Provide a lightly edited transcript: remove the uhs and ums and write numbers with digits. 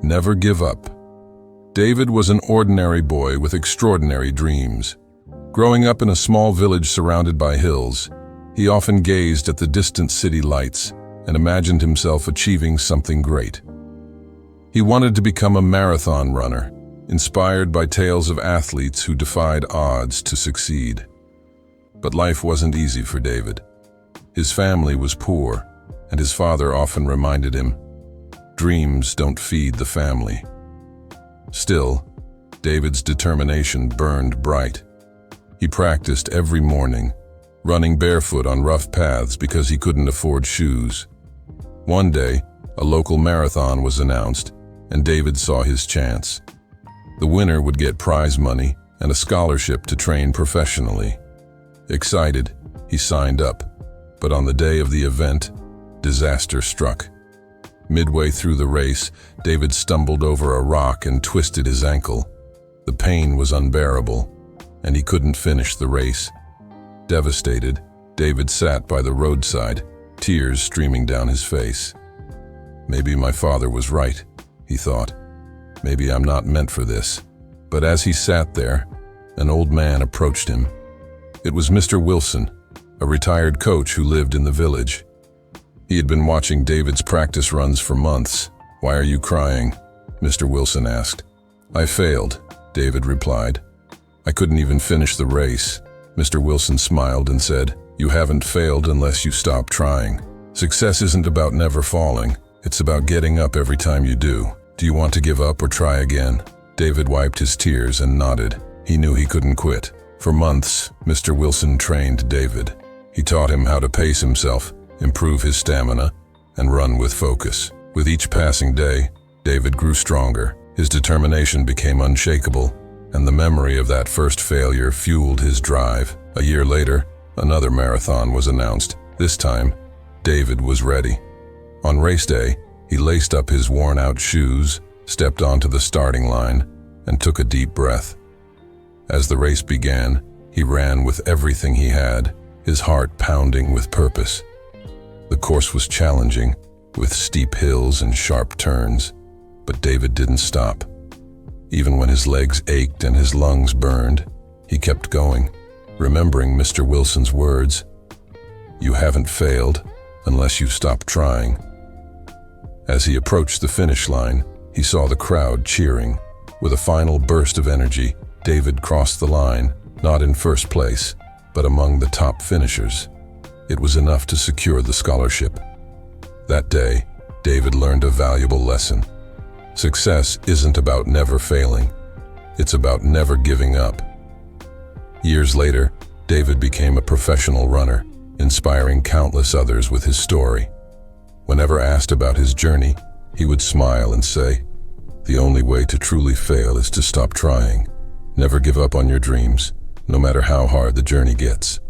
Never give up. David was an ordinary boy with extraordinary dreams. Growing up in a small village surrounded by hills, he often gazed at the distant city lights and imagined himself achieving something great. He wanted to become a marathon runner, inspired by tales of athletes who defied odds to succeed. But life wasn't easy for David. His family was poor, and his father often reminded him, "Dreams don't feed the family." Still, David's determination burned bright. He practiced every morning, running barefoot on rough paths because he couldn't afford shoes. One day, a local marathon was announced, and David saw his chance. The winner would get prize money and a scholarship to train professionally. Excited, he signed up, but on the day of the event, disaster struck. Midway through the race, David stumbled over a rock and twisted his ankle. The pain was unbearable, and he couldn't finish the race. Devastated, David sat by the roadside, tears streaming down his face. "Maybe my father was right," he thought. "Maybe I'm not meant for this." But as he sat there, an old man approached him. It was Mr. Wilson, a retired coach who lived in the village. He had been watching David's practice runs for months. "Why are you crying?" Mr. Wilson asked. "I failed," David replied. "I couldn't even finish the race." Mr. Wilson smiled and said, "You haven't failed unless you stop trying. Success isn't about never falling. It's about getting up every time you do. Do you want to give up or try again?" David wiped his tears and nodded. He knew he couldn't quit. For months, Mr. Wilson trained David. He taught him how to pace himself, improve his stamina, and run with focus. With each passing day, David grew stronger. His determination became unshakable, and the memory of that first failure fueled his drive. A year later, another marathon was announced. This time, David was ready. On race day, he laced up his worn-out shoes, stepped onto the starting line, and took a deep breath. As the race began, he ran with everything he had, his heart pounding with purpose. The course was challenging, with steep hills and sharp turns, but David didn't stop. Even when his legs ached and his lungs burned, he kept going, remembering Mr. Wilson's words, "You haven't failed unless you stop trying." As he approached the finish line, he saw the crowd cheering. With a final burst of energy, David crossed the line, not in first place, but among the top finishers. It was enough to secure the scholarship. That day, David learned a valuable lesson. Success isn't about never failing. It's about never giving up. Years later, David became a professional runner, inspiring countless others with his story. Whenever asked about his journey, he would smile and say, "The only way to truly fail is to stop trying. Never give up on your dreams, no matter how hard the journey gets."